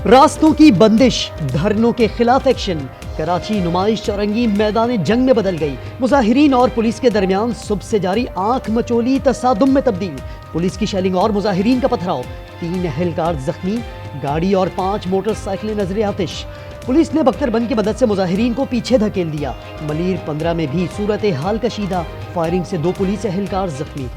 راستوں کی بندش، دھرنوں کے خلاف ایکشن، کراچی نمائش چورنگی میدان جنگ میں بدل گئی۔ مظاہرین اور پولیس کے درمیان صبح سے جاری آنکھ مچولی تصادم میں تبدیل، پولیس کی شیلنگ اور مظاہرین کا پتھراؤ، 3 اہلکار زخمی، گاڑی اور 5 موٹر سائیکلیں نظر آتش۔ پولیس نے بختر بند کی مدد سے مظاہرین کو پیچھے دھکیل دیا۔ ملیر 15 میں بھی صورتحال کشیدہ، فائرنگ سے 2 پولیس اہلکار زخمی۔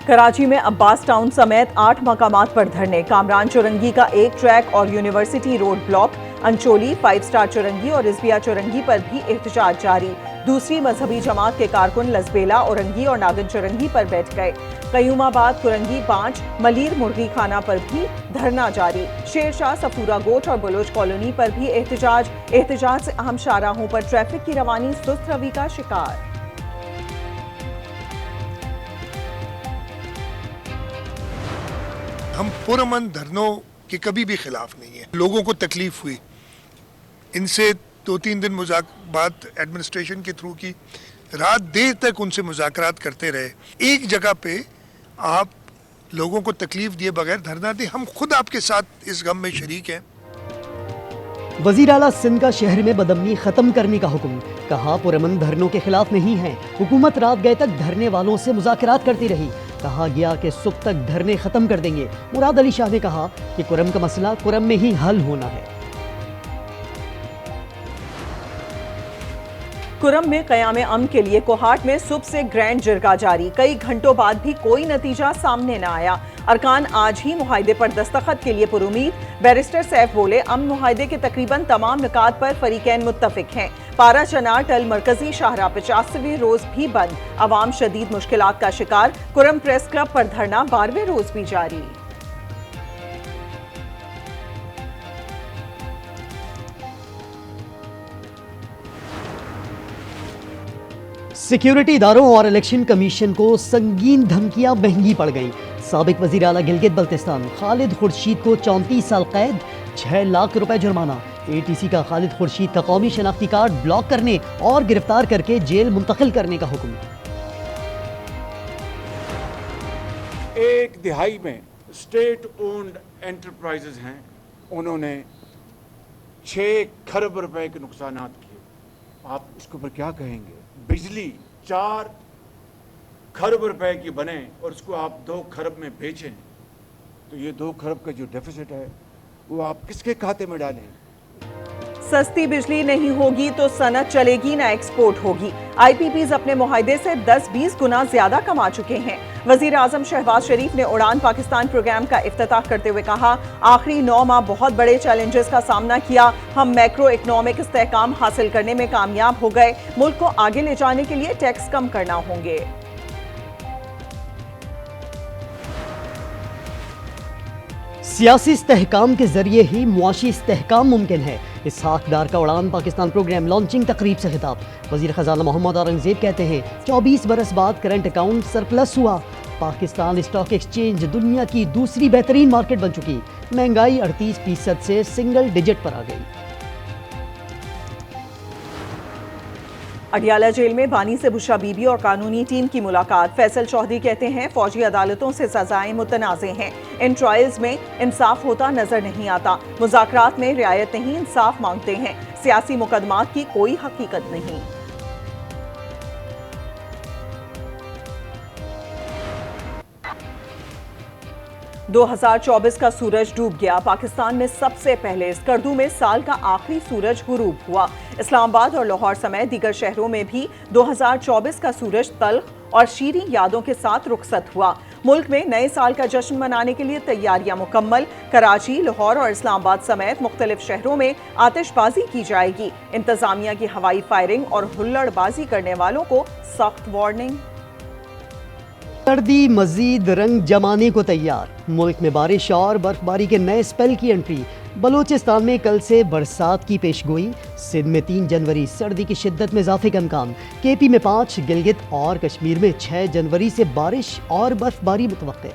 کراچی میں عباس ٹاؤن سمیت 8 مقامات پر دھرنے، کامران چورنگی کا 1 ٹریک اور یونیورسٹی روڈ بلاک، انچولی، 5 سٹار چورنگی اور رضویہ چورنگی پر بھی احتجاج جاری۔ دوسری مذہبی جماعت کے کارکن لزبیلا، اورنگی اور ناگن چورنگی پر بیٹھ گئے۔ قیوم آباد، کرنگی 5، ملیر مرغی خانہ پر بھی دھرنا جاری۔ شیر شاہ، صفورہ گوٹ اور بلوچ کالونی پر بھی احتجاج سے اہم شاہراہوں پر ٹریفک کی روانی سست روی کا شکار۔ ہم پرامن دھرنوں کے کبھی بھی خلاف نہیں ہیں۔ لوگوں کو تکلیف ہوئی، ان سے 2-3 دن مذاکرات ایڈمنسٹریشن کے تھرو کی، رات دیر تک ان سے مذاکرات کرتے رہے۔ ایک جگہ پہ آپ لوگوں کو تکلیف دیے بغیر دھرنا دیں، ہم خود آپ کے ساتھ اس غم میں شریک ہیں۔ وزیر اعلیٰ سندھ کا شہر میں بدامنی ختم کرنے کا حکم، کہا پرامن دھرنوں کے خلاف نہیں ہے، حکومت رات گئے تک دھرنے والوں سے مذاکرات کرتی رہی، کہا گیا کہ صبح تک دھرنے ختم کر دیں گے۔ مراد علی شاہ نے کہا کہ کرم کا مسئلہ کرم میں ہی حل ہونا ہے۔ کرم میں قیام امن کے لیے کوہاٹ میں صبح سے گرینڈ جرگہ جاری، کئی گھنٹوں بعد بھی کوئی نتیجہ سامنے نہ آیا۔ ارکان آج ہی معاہدے پر دستخط کے لیے پرامید۔ بیرسٹر سیف بولے، امن معاہدے کے تقریباً تمام نکات پر فریقین متفق ہیں۔ پارا چنار ٹل مرکزی شاہراہ 50ویں روز بھی بند، عوام شدید مشکلات کا شکار۔ کرم پریس کلب پر دھرنا 12ویں روز بھی جاری۔ سیکیورٹی اداروں اور الیکشن کمیشن کو سنگین دھمکیاں مہنگی پڑ گئیں۔ سابق وزیر اعلیٰ گلگت بلتستان خالد خورشید کو 34 سال قید، 6 لاکھ روپے جرمانہ۔ اے ٹی سی کا خالد خورشید کا قومی شناختی کارڈ بلاک کرنے اور گرفتار کر کے جیل منتقل کرنے کا حکم۔ 1 دہائی میں اسٹیٹ اونڈ انٹرپرائزز ہیں، انہوں نے 6 کھرب روپے کے نقصانات کیے۔ آپ اس کے اوپر کیا کہیں گے؟ بجلی 4 کھرب روپے کی بنے اور اس کو آپ 2 کھرب میں بیچیں، تو یہ 2 کھرب کا جو ڈیفیسٹ ہے وہ آپ کس کے کھاتے میں ڈالیں؟ سستی بجلی نہیں ہوگی تو صنعت چلے گی نہ ایکسپورٹ ہوگی۔ آئی پی پیز اپنے معاہدے سے 10-20 گنا زیادہ کما چکے ہیں۔ وزیر اعظم شہباز شریف نے اڑان پاکستان پروگرام کا افتتاح کرتے ہوئے کہا، آخری 9 ماہ بہت بڑے چیلنجز کا سامنا کیا، ہم میکرو اکنامک استحکام حاصل کرنے میں کامیاب ہو گئے، ملک کو آگے لے جانے کے لیے ٹیکس کم کرنا ہوں گے۔ سیاسی استحکام کے ذریعے ہی معاشی استحکام ممکن ہے، اسحاق ڈار کا اڑان پاکستان پروگرام لانچنگ تقریب سے خطاب۔ وزیر خزانہ محمد اورنگزیب کہتے ہیں 24 برس بعد کرنٹ اکاؤنٹ سرپلس ہوا، پاکستان اسٹاک ایکسچینج دنیا کی دوسری بہترین مارکیٹ بن چکی، مہنگائی 38% سے سنگل ڈیجٹ پر آ گئی۔ اڈیالہ جیل میں بانی سے بشرا بی بی اور قانونی ٹیم کی ملاقات۔ فیصل چودھری کہتے ہیں فوجی عدالتوں سے سزائیں متنازع ہیں، ان ٹرائلز میں انصاف ہوتا نظر نہیں آتا، مذاکرات میں رعایت نہیں، انصاف مانگتے ہیں، سیاسی مقدمات کی کوئی حقیقت نہیں۔ 2024 کا سورج ڈوب گیا، پاکستان میں سب سے پہلے اسکردو میں سال کا آخری سورج غروب ہوا۔ اسلام آباد اور لاہور سمیت دیگر شہروں میں بھی 2024 کا سورج تلخ اور شیریں یادوں کے ساتھ رخصت ہوا۔ ملک میں نئے سال کا جشن منانے کے لیے تیاریاں مکمل، کراچی، لاہور اور اسلام آباد سمیت مختلف شہروں میں آتش بازی کی جائے گی، انتظامیہ کی ہوائی فائرنگ اور ہلڑ بازی کرنے والوں کو سخت وارننگ۔ سردی مزید رنگ جمانے کو تیار، ملک میں بارش اور برف باری کے نئے سپیل کی انٹری۔ بلوچستان میں کل سے برسات کی پیش گوئی، سندھ میں 3 جنوری سردی کی شدت میں اضافے کا امکان، کے پی میں 5، گلگت اور کشمیر میں 6 جنوری سے بارش اور برف باری متوقع۔